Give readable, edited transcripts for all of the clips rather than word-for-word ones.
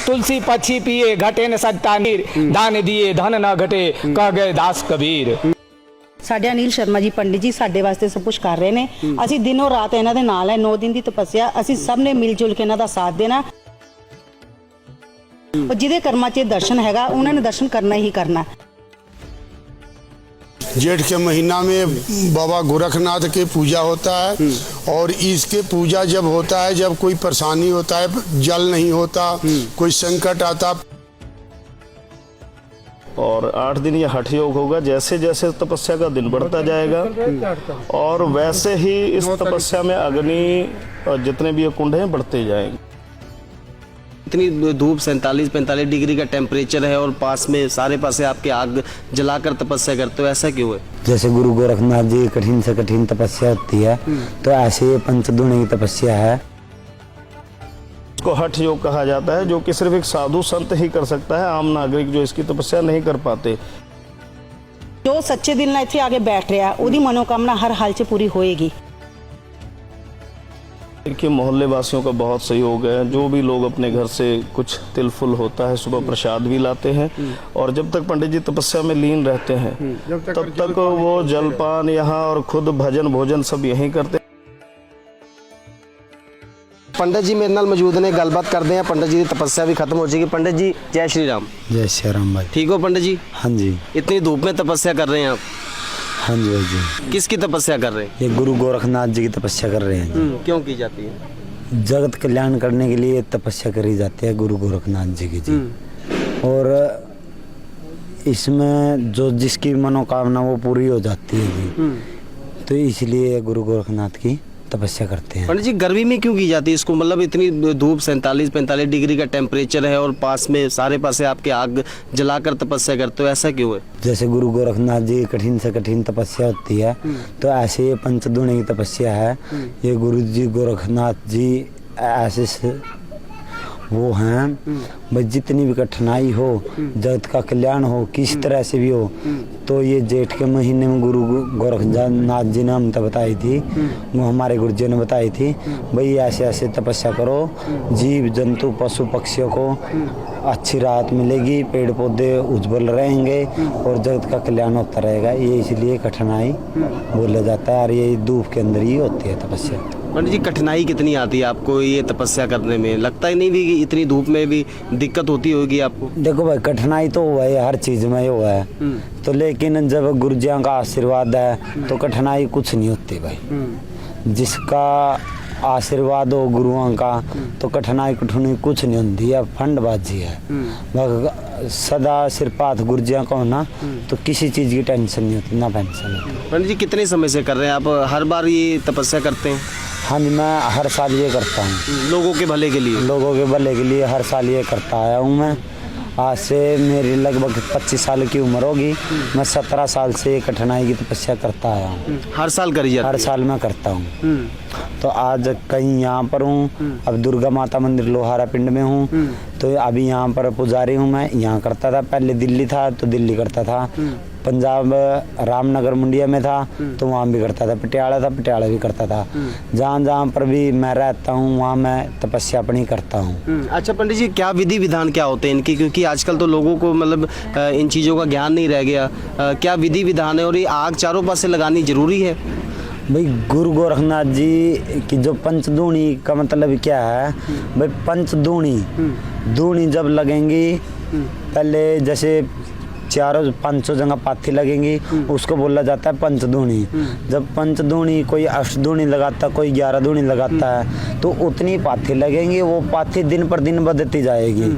तुलसी पक्षी पिए घटे न सत्ता नीर, दान दिए धन न घटे कह गए दास कबीर। ਸਾਡੇ ਅਨਿਲ ਸ਼ਰਮਾ ਜੀ ਪੰਡਿਤ ਜੀ ਸਾਡੇ ਵਾਸਤੇ ਸਭ ਕੁਝ ਕਰ ਰਹੇ ਨੇ। ਅਸੀਂ ਦਿਨੋਂ ਰਾਤ ਇਹਨਾਂ ਦੇ ਨਾਲ ਹੈ। 9 ਦਿਨ ਦੀ ਤਪੱਸਿਆ ਅਸੀਂ ਸਭ ਨੇ ਮਿਲ ਜੁਲ ਕੇ ਇਹਨਾਂ ਦਾ ਸਾਥ ਦੇਣਾ। ਜਿਹਦੇ ਕਰਮਾਂ 'ਚ ਦਰਸ਼ਨ ਹੈਗਾ ਉਹਨਾਂ ਨੇ ਦਰਸ਼ਨ ਕਰਨਾ ਹੀ करना। जेठ के महीना में बाबा गोरखनाथ के पूजा होता है और इसके पूजा जब होता है जब कोई परेशानी होता है, जल नहीं होता, कोई संकट आता। और 8 दिन ये हठ योग होगा। जैसे जैसे तपस्या का दिन बढ़ता जाएगा और वैसे ही इस तपस्या में अग्नि और जितने भी ये कुंड हैं बढ़ते जाएंगे। इतनी धूप 47-45 डिग्री का टेम्परेचर है और पास में सारे पासे आपके आग जलाकर तपस्या करते हो, ऐसा क्यों है? जैसे गुरु गोरखनाथ जी कठिन से कठिन तपस्या होती है तो ऐसे ये पंचदुणी की तपस्या है। इसको हठ योग कहा जाता है, जो कि सिर्फ एक साधु संत ही कर सकता है। आम नागरिक जो इसकी तपस्या नहीं कर पाते। ਜੋ ਸੱਚੇ ਦਿਲ ਨਾਲ ਇੱਥੇ ਆ ਕੇ ਬੈਠ ਰਿਹਾ ਉਹਦੀ ਮਨੋਕਾਮਨਾ ਹਰ ਹਾਲ 'ਚ ਪੂਰੀ ਹੋਏਗੀ। देखिए, मोहल्ले वासियों का बहुत सहयोग है। जो भी लोग अपने घर से कुछ तिल फुल होता है सुबह प्रसाद भी लाते हैं और जब तक पंडित जी तपस्या में लीन रहते हैं तब तक वो जलपान यहाँ और खुद भजन भोजन सब यहीं करते हैं। पंडित जी मेरे नाल मौजूद ने, गलबात करते हैं। पंडित जी की तपस्या भी खत्म हो जाएगी। पंडित जी जय श्री राम। जय श्री राम भाई। ठीक हो पंडित जी? हाँ जी। इतनी धूप में तपस्या कर रहे हैं आप? हाँ जी भाई जी। किसकी तपस्या कर रहे हैं? ये गुरु गोरखनाथ जी की तपस्या कर रहे हैं। क्यों की जाती है? जगत कल्याण करने के लिए तपस्या करी जाती है गुरु गोरखनाथ जी की जी। और इसमें जो जिसकी मनोकामना वो पूरी हो जाती है जी, तो इसलिए गुरु गोरखनाथ की तपस्या करते हैं। पंडित जी गर्मी में क्यों की जाती है इसको? मतलब इतनी धूप 47-45 डिग्री का टेम्परेचर है और पास में सारे पासे आपके आग जलाकर तपस्या करते हो, ऐसा क्यों है? जैसे गुरु गोरखनाथ जी कठिन से कठिन तपस्या होती है तो ऐसे ये पंचदुणी की तपस्या है। ये गुरु जी गोरखनाथ जी ऐसे वो हैं भाई, जितनी भी कठिनाई हो, जगत का कल्याण हो, किस तरह से भी हो, तो ये जेठ के महीने में गुरु गोरखनाथ जी ने हमने बताई थी, वो हमारे गुरु जी ने बताई थी भाई ऐसे ऐसे तपस्या करो, जीव जंतु पशु पक्षियों को अच्छी राहत मिलेगी, पेड़ पौधे उज्जवल रहेंगे और जगत का कल्याण होता रहेगा। ये इसलिए कठिनाई बोला जाता है और ये धूप के अंदर ही होती है तपस्या। पंडित जी कठिनाई कितनी आती है आपको ये तपस्या करने में? लगता ही नहीं भी कि इतनी धूप में भी दिक्कत होती होगी आपको? देखो भाई, कठिनाई तो हुआ है, हर चीज में हुआ है, तो लेकिन जब गुरुजियों का आशीर्वाद है तो कठिनाई कुछ नहीं होती भाई। जिसका आशीर्वाद हो गुरुओं का तो कठिनाई कठिनाई कुछ नहीं होती है, फंडबाजी है। सदा सिरपात गुरुजियों का होना तो किसी चीज की टेंशन नहीं होती, ना पेंशन होती। पंडित जी कितने समय से कर रहे हैं आप? हर बार ये तपस्या करते हैं? हाँ जी, मैं हर साल ये करता हूँ। लोगों के भले के लिए? लोगों के भले के लिए हर साल ये करता आया हूँ मैं। आज से मेरी लगभग 25 साल की उम्र होगी। मैं 17 साल से ये कठिनाई की तपस्या करता आया हूँ। हर साल करी जाती है? हर साल मैं करता हूँ। तो आज कहीं यहाँ पर हूँ, अब दुर्गा माता मंदिर लोहारा पिंड में हूँ, तो अभी यहाँ पर पुजारी हूँ। मैं यहाँ करता था, पहले दिल्ली था तो दिल्ली करता था, पंजाब रामनगर मुंडिया में था तो वहाँ भी करता था, पटियाला था पटियाला भी करता था। जहाँ जहाँ पर भी मैं रहता हूँ वहाँ मैं तपस्या अपनी करता हूँ। अच्छा पंडित जी, क्या विधि विधान क्या होते हैं इनकी? क्योंकि आजकल तो लोगों को मतलब इन चीज़ों का ज्ञान नहीं रह गया। क्या विधि विधान है और ये आग चारों पास से लगानी जरूरी है? भाई गुरु गोरखनाथ जी की जो पंचदुणी का मतलब क्या है भाई, पंचदुणी दूणी जब लगेंगी, पहले जैसे 400-500 जगह पाथी लगेंगी, उसको बोला जाता है पंचदुणी। जब पंचदुणी कोई अष्टदुणी लगाता, कोई 11 दूणी लगाता है तो उतनी पाथी लगेंगी, वो पाथी दिन पर दिन बढ़ती जाएगी।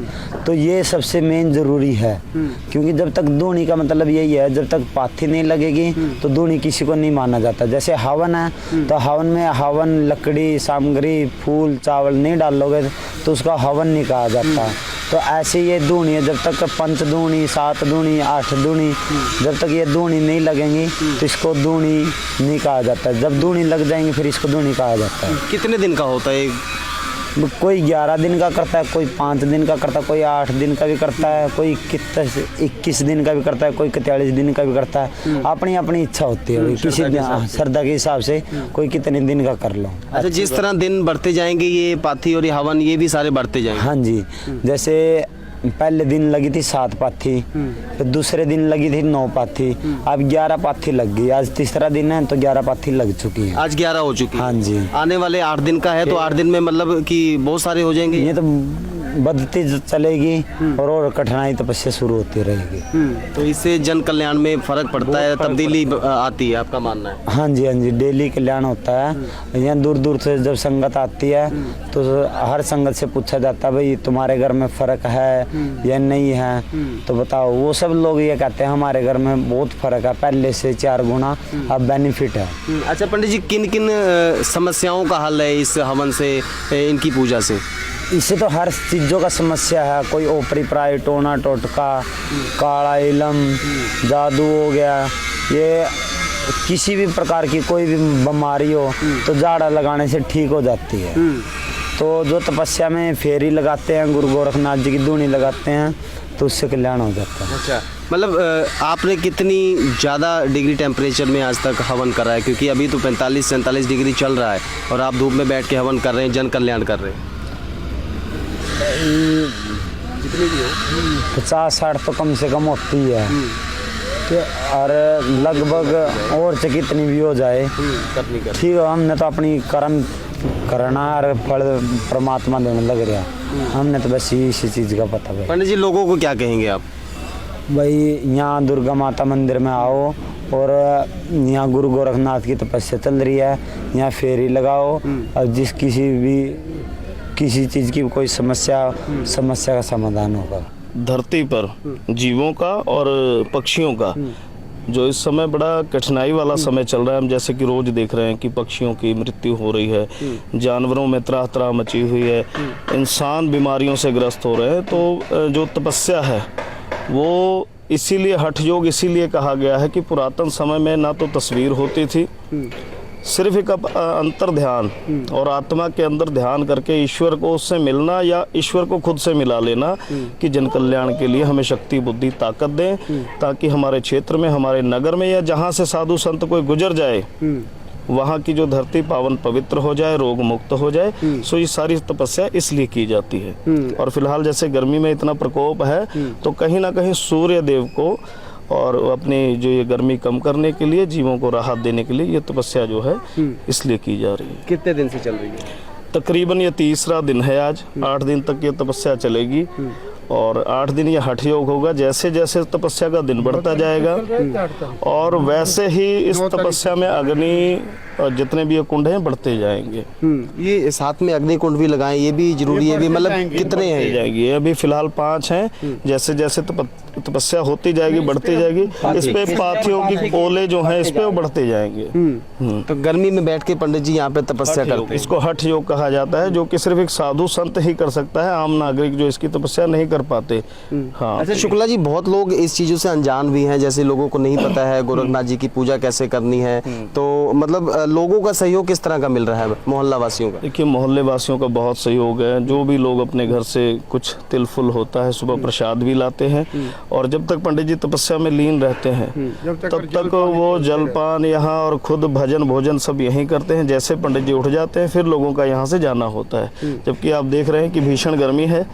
तो ये सबसे मेन जरूरी है, क्योंकि जब तक दूणी का मतलब यही है, जब तक पाथी नहीं लगेगी तो दूणी किसी को नहीं माना जाता। जैसे हवन है तो हवन में हवन लकड़ी सामग्री फूल चावल नहीं डालोगे तो उसका हवन नहीं कहा जाता। तो ऐसे ये दूणी है, जब तक पंचदुणी 7 दूणी 8 दूणी जब तक ये दूणी नहीं लगेंगी तो इसको दूणी नहीं कहा जाता। जब दूणी लग जाएंगी फिर इसको दूणी कहा जाता है। कितने दिन का होता है? कोई 11 दिन का करता है, कोई 5 दिन का करता है, कोई 8 दिन का भी करता है, कोई 21 दिन का भी करता है, कोई 41 दिन का भी करता है। अपनी अपनी इच्छा होती है, किसी दिन श्रद्धा के हिसाब से कोई कितने दिन का कर लो। अच्छा, जिस तरह दिन बढ़ते जाएंगे ये पाथी और ये हवन ये भी सारे बढ़ते जाएंगे। हाँ जी, जैसे पहले दिन लगी थी 7 पाथी, फिर दूसरे दिन लगी थी 9 पाथी, अब 11 पाथी लग गई। आज तीसरा दिन है तो 11 पाथी लग चुकी है। आज 11 हो चुकी है। हाँ जी। आने वाले 8 दिन का है तो 8 दिन में मतलब कि बहुत सारे हो जाएंगे। ये तो बढ़ती चलेगी और कठिनाई तपस्या शुरू होती रहेगी। तो इससे जन कल्याण में फर्क पड़ता है, तब्दीली आती है, आपका मानना है? हाँ जी, हाँ जी, डेली कल्याण होता है। यहाँ दूर दूर से जब संगत आती है तो हर संगत से पूछा जाता है भाई तुम्हारे घर में फर्क है या नहीं है, तो बताओ। वो सब लोग ये कहते हैं हमारे घर में बहुत फर्क है, पहले से 4 गुना अब बेनिफिट है। अच्छा पंडित जी, किन किन समस्याओं का हल है इस हवन से, इनकी पूजा से? इससे तो हर चीज़ों का समस्या है। कोई ओपरी प्राय, टोना टोटका, काला इलम, जादू हो गया, ये किसी भी प्रकार की कोई भी बीमारी हो तो जाड़ा लगाने से ठीक हो जाती है। तो जो तपस्या में फेरी लगाते हैं, गुरु गोरखनाथ जी की धूनी लगाते हैं, तो उससे कल्याण हो जाता है। अच्छा, मतलब आपने कितनी ज़्यादा डिग्री टेम्परेचर में आज तक हवन करा है? क्योंकि अभी तो 45-47 डिग्री चल रहा है और आप धूप में बैठ के हवन कर रहे हैं, जन कल्याण कर रहे हैं। जितनी भी हो 50-60 तो कम से कम होती है। तो और लगभग और से कितनी भी हो जाए ठीक है। हमने तो अपनी कर्म करना और फल परमात्मा देने लग रहा। हमने तो बस इसी चीज़ का पता है। पंडित जी, लोगों को क्या कहेंगे आप? भाई यहाँ दुर्गा माता मंदिर में आओ और यहाँ गुरु गोरखनाथ की तपस्या चल रही है, यहाँ फेरी लगाओ और किसी चीज़ की कोई समस्या का समाधान होगा। धरती पर जीवों का और पक्षियों का जो इस समय बड़ा कठिनाई वाला समय चल रहा है, हम जैसे कि रोज देख रहे हैं कि पक्षियों की मृत्यु हो रही है, जानवरों में त्राह त्राह मची हुई है, इंसान बीमारियों से ग्रस्त हो रहे हैं। तो जो तपस्या है वो इसीलिए हठ योग इसीलिए कहा गया है कि पुरातन समय में ना तो तस्वीर होती थी, सिर्फ एक अंतर ध्यान और आत्मा के अंदर ध्यान करके ईश्वर को उससे मिलना या ईश्वर को खुद से मिला लेना कि जन कल्याण के लिए हमें शक्ति बुद्धि ताकत दें, ताकि हमारे क्षेत्र में, हमारे नगर में या जहाँ से साधु संत कोई गुजर जाए वहाँ की जो धरती पावन पवित्र हो जाए, रोग मुक्त हो जाए। सो ये सारी तपस्या इसलिए की जाती है। और फिलहाल जैसे गर्मी में इतना प्रकोप है तो कहीं ना कहीं सूर्य देव को और अपनी जो ये गर्मी कम करने के लिए, जीवों को राहत देने के लिए ये तपस्या जो है इसलिए की जा रही है। कितने दिन से चल रही है? तकरीबन ये 3रा दिन है आज। 8 दिन तक ये तपस्या चलेगी और 8 दिन ये हठ योग होगा। जैसे जैसे तपस्या का दिन बढ़ता जाएगा और वैसे ही इस तपस्या में अग्नि और जितने भी ये कुंड हैं बढ़ते जाएंगे। ये साथ में अग्नि कुंड भी लगाएं, ये भी जरूरी है। मतलब कितने हैं? जाएगी अभी फिलहाल 5 हैं। जैसे जैसे तपस्या होती जाएगी, बढ़ती जाएगी, इस पे पाथियों की पोले जो हैं इस पे वो बढ़ते जाएंगे। तो गर्मी में बैठ के पंडित जी यहाँ पे तपस्या करते हैं। इसको हठ योग कहा जाता है, जो कि सिर्फ एक साधु संत ही कर सकता है, आम नागरिक जो इसकी तपस्या नहीं कर पाते। हाँ। अच्छा शुक्ला जी, बहुत लोग इस चीजों से अनजान भी हैं, जैसे लोगों को नहीं पता है गोरखनाथ जी की पूजा कैसे करनी है, तो मतलब लोगों का सहयोग किस तरह का मिल रहा है मोहल्ला वासियों का? देखिए, मोहल्ले वासियों का बहुत सहयोग है। जो भी लोग अपने घर से कुछ तिल फुल होता है, सुबह प्रसाद भी लाते हैं और जब तक पंडित जी तपस्या में लीन रहते हैं तब तक वो जलपान यहाँ और खुद भजन भोजन सब यहीं करते हैं। जैसे पंडित जी उठ जाते हैं फिर लोगों का यहाँ से जाना होता है। जबकि आप देख रहे हैं कि भीषण गर्मी है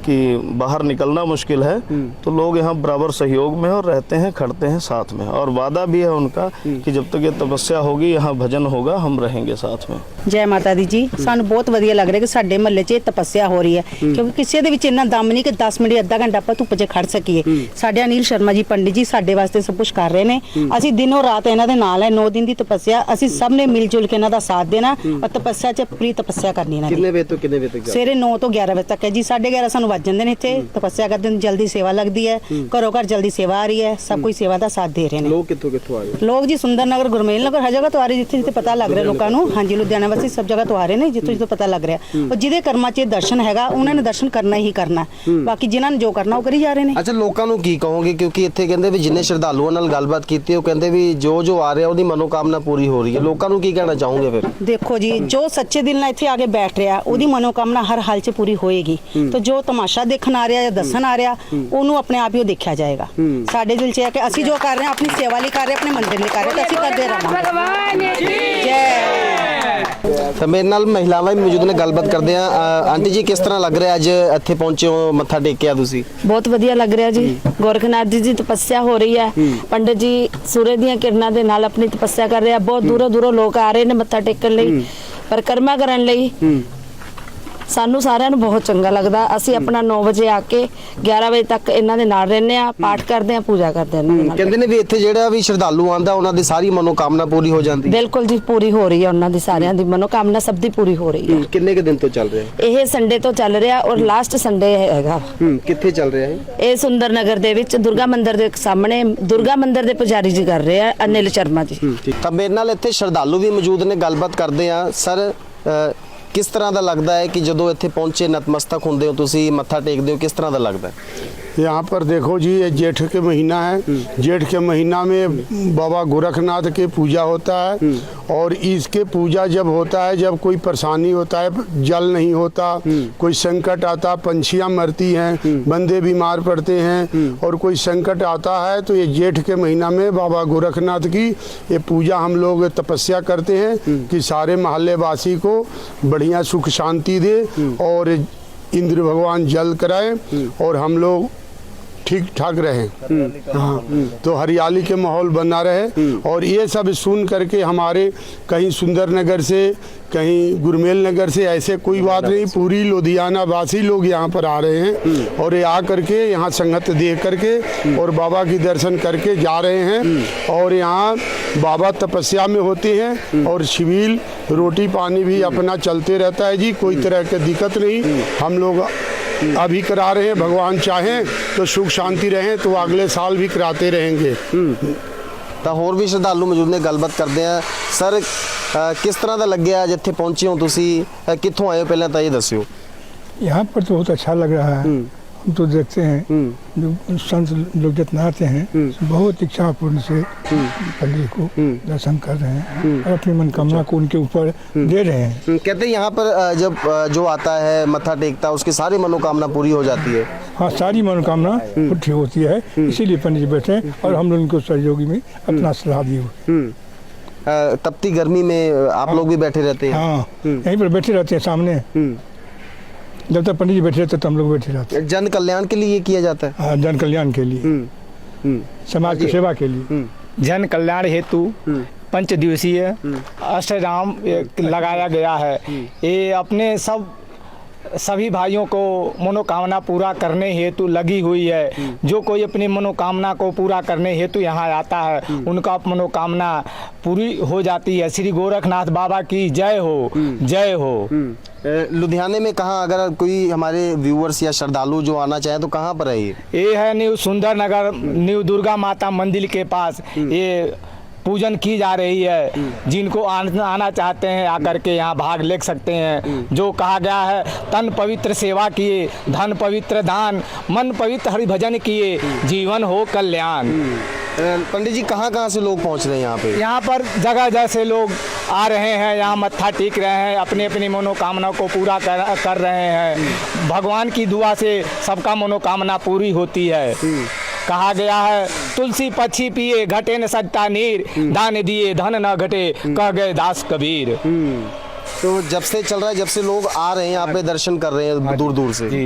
कि बाहर निकलना मुश्किल है, तो लोग यहाँ बराबर सहयोग में और रहते हैं, खड़ते हैं साथ में। और वादा भी है उनका कि जब तक ये तपस्या होगी, यहाँ भजन होगा, हम रहेंगे साथ में। जय माता दी जी। सानू बहुत वधिया लग रहा है कि साडे महल्ले 'ਚ तपस्या हो रही है, क्योंकि किसी ਦੇ ਵਿੱਚ ਇੰਨਾ ਦਮ ਨਹੀਂ ਕਿ 10 ਮਿੰਟ ਅੱਧਾ ਘੰਟਾ ਆਪਾਂ ਧੁੱਪ 'ਚ ਖੜ ਸਕੀਏ। ਸਾਡੇ ਅਨੀਲ ਸ਼ਰਮਾ ਜੀ ਪੰਡਿਤ ਜੀ ਸਾਡੇ ਵਾਸਤੇ ਸਭ ਕੁਝ ਕਰ ਰਹੇ ਨੇ। ਅਸੀਂ ਦਿਨੋਂ ਰਾਤ ਇਹਨਾਂ ਦੇ ਨਾਲ ਹੈ। 9 ਦਿਨ ਦੀ ਤਪੱਸਿਆ ਅਸੀਂ ਸਭ ਨੇ ਮਿਲ ਜੁਲ ਕੇ ਇਹਨਾਂ ਦਾ ਸਾਥ ਦੇਣਾ ਔਰ ਤਪੱਸਿਆ 'ਚ ਪੂਰੀ ਤਪੱਸਿਆ ਕਰਨੀ ਇਹਨਾਂ ਦੀ। कितने बजे तो कितने बजे तक? ਸਵੇਰੇ 9 ਤੋਂ 11 ਵਜੇ ਤੱਕ ਹੈ ਜੀ। 11:30 ਸਾਨੂੰ ਵੱਜ ਜਾਂਦੇ ਨੇ ਇੱਥੇ ਤਪੱਸਿਆ ਕਰਦੇ ਨੇ, ਜਲਦੀ ਸੇਵਾ ਲੱਗਦੀ ਹੈ, ਘਰੋਂ ਘਰ ਜਲਦੀ ਸੇਵਾ ਆ ਰਹੀ ਹੈ, ਸਭ ਕੋਈ ਸੇਵਾ ਦਾ ਸਾਥ ਦੇ ਰਹੇ ਨੇ। ਲੋग कितों कितों आ रहे हैं? ਲੋਕ ਜੀ ਸੁੰਦਰ ਨਗਰ, ਗੁਰਮੇਲ ਨਗਰ, ਹਰ ਜਗ੍ਹਾ ਤੋਂ ਆ ਰਹੇ, ਜਿੱਥੇ ਜਿੱਥੇ ਪਤਾ ਲੱਗ ਰਿਹਾ ਲੋਕਾਂ ਨੂੰ। ਹਾਂਜੀ, ਲੁਧਿਆਣਾ ਵਾਸੀ ਸਭ ਜਗ੍ਹਾ ਤੋਂ ਆ ਰਹੇ ਨੇ, ਜਿੱਥੋਂ ਜਿੱਥੋਂ ਪਤਾ ਲੱਗ ਰਿਹਾ। ਉਹ ਜਿਹਦੇ ਕਰਮਾਂ 'ਚ ਦਰਸ਼ਨ ਹੈਗਾ ਉਹਨਾਂ ਨੇ ਦਰਸ਼ਨ ਕਰਨਾ ਹੀ ਕਰਨਾ, ਬਾਕੀ ਜਿਨ੍ਹਾਂ ਨੇ ਜੋ ਕਰਨਾ ਉਹ ਕਰੀ ਜਾ ਰਹੇ ਨੇ। ਅੱਛਾ, ਲੋਕਾਂ ਨੂੰ ਕੀ ਕਹੋਗੇ, ਕਿਉਂਕਿ ਇੱਥੇ ਕਹਿੰਦੇ ਵੀ ਜਿੰਨੇ ਸ਼ਰਧਾਲੂਆਂ ਨਾਲ ਗੱਲਬਾਤ ਕੀਤੀ ਉਹ ਕਹਿੰਦੇ ਵੀ ਜੋ ਆ ਰਿਹਾ ਉਹਦੀ ਮਨੋਕਾਮਨਾ ਪੂਰੀ ਹੋ ਰਹੀ ਹੈ, ਲੋਕਾਂ ਨੂੰ ਕੀ ਕਹਿਣਾ ਚਾਹੋਗੇ ਫਿਰ? ਦੇਖੋ ਜੀ, ਜੋ ਸੱਚੇ ਦਿਲ ਨਾਲ ਇੱਥੇ ਆ ਕੇ ਬੈਠ ਰਿਹਾ ਉਹਦੀ ਮਨੋਕਾਮਨਾ ਹਰ ਹਾਲ 'ਚ ਪੂਰੀ ਹੋਏਗੀ। ਤਾਂ ਜੋ ਤਮਾਸ਼ਾ ਦੇਖਣ ਆ ਰਿਹਾ ਜਾਂ ਦੱਸਣ ਆ ਰਿਹਾ ਉਹਨੂੰ ਆਪਣੇ ਆਪ ਹੀ ਉਹ ਦੇਖਿਆ ਜਾਏਗਾ। ਸਾਡੇ ਦਿਲ 'ਚ ਹੈ ਕਿ ਅਸੀਂ ਜੋ ਕਰ ਰਹੇ ਹਾਂ ਆਪਣੀ ਸੇਵਾ ਲਈ ਕਰ ਰਹੇ, ਆਪਣੇ ਮੰਦਿਰ ਲਈ ਕਰ ਰਹੇ, ਤਾਂ ਅਸੀਂ ਕਰਦੇ ਰਹਾਂਗੇ। ਜੈ। ਤਾਂ ਮੇਰੇ ਨਾਲ ਮਹਿਲਾਵਾਂ ਵੀ ਮੌਜੂਦ ਨੇ, ਗੱਲਬਾਤ ਕਰਦੇ ਆ। ਆਂਟੀ ਜੀ, ਕਿਸ ਤਰ੍ਹਾਂ ਲੱਗ ਰਿਹਾ ਅੱਜ ਇੱਥੇ ਪਹੁੰਚੇ ਹੋ, ਮੱਥਾ ਟੇਕਿਆ ਤੁਸੀਂ? ਬਹੁਤ ਵਧੀਆ ਲੱਗ ਰਿਹਾ ਜੀ। ਗੋਰਖਨਾਥ ਜੀ ਦੀ ਤਪੱਸਿਆ ਹੋ ਰਹੀ ਹੈ। ਪੰਡਿਤ ਜੀ ਸੂਰਜ ਦੀਆਂ ਕਿਰਨਾਂ ਦੇ ਨਾਲ ਆਪਣੀ ਤਪੱਸਿਆ ਕਰ ਰਹੇ ਆ। ਬਹੁਤ ਦੂਰੋਂ ਦੂਰੋਂ ਲੋਕ ਆ ਰਹੇ ਨੇ ਮੱਥਾ ਟੇਕਣ ਲਈ, ਪਰਿਕਰਮਾ ਕਰਨ ਲਈ। ਸਾਨੂੰ ਸਾਰਿਆਂ ਨੂੰ ਬਹੁਤ ਚੰਗਾ ਲੱਗਦਾ। ਅਸੀਂ ਆਪਣਾ 9 ਵਜੇ ਆ ਕੇ 11 ਵਜੇ ਤੱਕ ਇਹਨਾਂ ਦੇ ਨਾਲ ਰਹਿੰਦੇ ਆ, ਪਾਠ ਕਰਦੇ ਆ, ਪੂਜਾ ਕਰਦੇ ਆ ਇਹਨਾਂ ਦੇ ਨਾਲ। ਕਹਿੰਦੇ ਨੇ ਵੀ ਇੱਥੇ ਜਿਹੜਾ ਵੀ ਸ਼ਰਧਾਲੂ ਆਂਦਾ ਉਹਨਾਂ ਦੀ ਸਾਰੀ ਮਨੋਕਾਮਨਾ ਪੂਰੀ ਹੋ ਜਾਂਦੀ। ਬਿਲਕੁਲ ਜੀ, ਪੂਰੀ ਹੋ ਰਹੀ ਹੈ ਉਹਨਾਂ ਦੀ ਸਾਰਿਆਂ ਦੀ ਮਨੋਕਾਮਨਾ, ਸਭ ਦੀ ਪੂਰੀ ਹੋ ਰਹੀ ਹੈ। ਕਿੰਨੇ ਕੁ ਦਿਨ ਤੋਂ ਚੱਲ ਰਿਹਾ ਹੈ? ਇਹ ਸੰਡੇ ਤੋਂ ਚੱਲ ਰਿਹਾ ਔਰ ਲਾਸਟ ਸੰਡੇ ਹੈਗਾ। ਕਿੱਥੇ ਚੱਲ ਰਿਹਾ ਹੈ? ਇਹ ਸੁੰਦਰ ਨਗਰ ਦੇ ਵਿੱਚ ਦੁਰਗਾ ਮੰਦਿਰ ਦੇ ਸਾਹਮਣੇ, ਦੁਰਗਾ ਮੰਦਿਰ ਦੇ ਪੁਜਾਰੀ ਜੀ ਕਰ ਰਹੇ ਆ, ਅਨਿਲ ਸ਼ਰਮਾ ਜੀ। ਤਾਂ ਮੇਰੇ ਨਾਲ ਇੱਥੇ ਸ਼ਰਧਾਲੂ ਵੀ ਮੌਜੂਦ ਨੇ, ਗੱਲਬਾਤ ਕਰਦੇ ਆ। ਸਰ, ਕਿਸ ਤਰ੍ਹਾਂ ਦਾ ਲੱਗਦਾ ਹੈ ਕਿ ਜਦੋਂ ਇੱਥੇ ਪਹੁੰਚੇ ਨਤਮस्तक ਹੁੰਦੇ ਹੋ ਤੁਸੀਂ, ਮੱਥਾ ਟੇਕਦੇ ਹੋ, ਕਿਸ ਤਰ੍ਹਾਂ ਦਾ ਲੱਗਦਾ ਹੈ? यहाँ पर देखो जी, ये जेठ के महीना है। जेठ के महीना में बाबा गोरखनाथ के पूजा होता है, और इसके पूजा जब होता है जब कोई परेशानी होता है, जल नहीं होता, कोई संकट आता, पंछियाँ मरती हैं, बंदे बीमार पड़ते हैं, और कोई संकट आता है तो ये जेठ के महीना में बाबा गोरखनाथ की ये पूजा हम लोग तपस्या करते हैं कि सारे मोहल्ले वासी को बढ़िया सुख शांति दे, और इंद्र भगवान जल कराए और हम लोग ठीक ठाक रहे। हाँ, तो हरियाली के माहौल बना रहे। और ये सब सुन करके हमारे कहीं सुंदर नगर से, कहीं गुरमेल नगर से, ऐसे कोई बात नहीं, पूरी लुधियाना वासी लोग यहाँ पर आ रहे हैं, और ये आ करके यहाँ संगत देख करके और बाबा की दर्शन करके जा रहे हैं। और यहाँ बाबा तपस्या में होते हैं, और शिविर रोटी पानी भी अपना चलते रहता है जी, कोई तरह की दिक्कत नहीं। हम लोग अभी करा रहे हैं, भगवान चाहें तो सुख शांति रहें तो अगले साल भी कराते रहेंगे। ਤਾਂ ਹੋਰ ਵੀ ਸ਼ਰਧਾਲੂ ਮੌਜੂਦ ਨੇ, ਗੱਲਬਾਤ ਕਰਦੇ ਆ। ਸਰ, ਕਿਸ ਤਰ੍ਹਾਂ ਦਾ ਲੱਗਿਆ ਅੱਜ ਇੱਥੇ ਪਹੁੰਚੇ ਹੋ ਤੁਸੀਂ, ਕਿੱਥੋਂ ਆਏ ਹੋ ਪਹਿਲਾਂ ਤਾਂ ਇਹ ਦੱਸਿਓ। यहाँ पर तो बहुत अच्छा लग रहा है। हम तो देखते हैं जो संत लोग जितना आते हैं बहुत इच्छापूर्ण से पंडित को दर्शन कर रहे हैं और अपनी मनोकामना को उनके ऊपर दे रहे हैं। कहते हैं यहाँ पर जब जो आता है मत्था टेकता है उसकी सारी मनोकामना पूरी हो जाती है। हाँ, सारी मनोकामना पूरी होती है, इसीलिए पंडित जी बैठे हैं और हम लोग उनको सहयोगी में अपना सलाह दिए। तपती गर्मी में आप लोग भी बैठे रहते हैं? हाँ, यहीं पर बैठे रहते हैं सामने। जब तक पंडित जी बैठे रहते तो हम लोग बैठे रहते हैं। जन कल्याण के लिए किया जाता है? हाँ, जन कल्याण के लिए, समाज की सेवा के लिए। जन कल्याण हेतु 5 दिवसीय अष्टयाम लगाया गया है। ये अपने सभी भाइयों को मनोकामना पूरा करने हेतु लगी हुई है। जो कोई अपनी मनोकामना को पूरा करने हेतु यहाँ आता है उनका मनोकामना पूरी हो जाती है। श्री गोरखनाथ बाबा की जय हो, जय हो। लुधियाने में कहाँ, अगर कोई हमारे व्यूअर्स या श्रद्धालु जो आना चाहे तो कहाँ पर है ये है न्यू सुंदर नगर, न्यू दुर्गा माता मंदिर के पास ये पूजन की जा रही है। जिनको आना चाहते हैं आकर के यहाँ भाग ले सकते हैं। जो कहा गया है, तन पवित्र सेवा किए, धन पवित्र दान, मन पवित्र हरि भजन किए, जीवन हो कल्याण। पंडित जी, कहाँ कहाँ से लोग पहुँच रहे हैं यहाँ पे? यहाँ पर जगह जैसे लोग आ रहे हैं, यहाँ मत्था टेक रहे हैं, अपनी अपनी मनोकामना को पूरा कर रहे हैं। भगवान की दुआ से सबका मनोकामना पूरी होती है। कहा गया है, तुलसी पक्षी पिए घटे न सकता नीर, दान दिए धन न घटे, कह गए दास कबीर। तो जब से चल रहा है, जब से लोग आ रहे हैं यहाँ पे दर्शन कर रहे हैं दूर दूर से जी,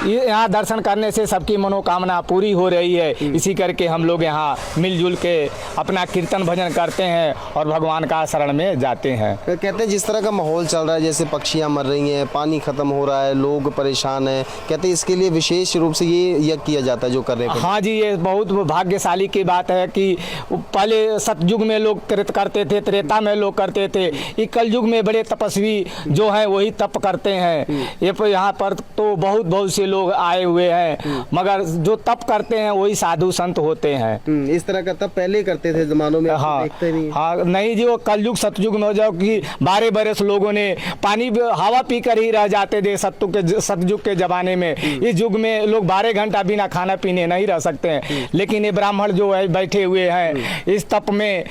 ये यहाँ दर्शन करने से सबकी मनोकामना पूरी हो रही है। इसी करके हम लोग यहाँ मिलजुल के अपना कीर्तन भजन करते हैं और भगवान का शरण में जाते हैं। कहते हैं जिस तरह का माहौल चल रहा है, जैसे पक्षियाँ मर रही हैं, पानी खत्म हो रहा है, लोग परेशान हैं, कहते हैं इसके लिए विशेष रूप से ये यज्ञ किया जाता है जो कर रहे हैं। हाँ जी, ये बहुत भाग्यशाली की बात है कि पहले सतयुग में लोग करते थे, त्रेता में लोग करते थे, कलयुग में बड़े तपस्वी जो हैं वही तप करते हैं। ये पर यहाँ पर तो बहुत बहुत से लोग आए हुए हैं, मगर जो तप करते हैं वही साधु संत होते हैं। इस तरह का तब पहले करते थे जमानों में, हाँ देखते नहीं। हाँ, नहीं जी, वो कलयुग सतयुग में हो जाओ कि 12 बरस लोगों ने पानी हवा पी कर ही रह जाते थे सतयुग के जमाने में। इस युग में लोग 12 घंटा बिना खाना पीने नहीं रह सकते हैं, लेकिन ये ब्राह्मण जो है बैठे हुए हैं इस तप में,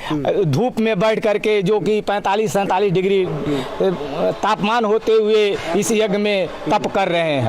धूप में बैठ करके, जो कि 45-47 डिग्री तापमान होते हुए इस यज्ञ में तप कर रहे हैं।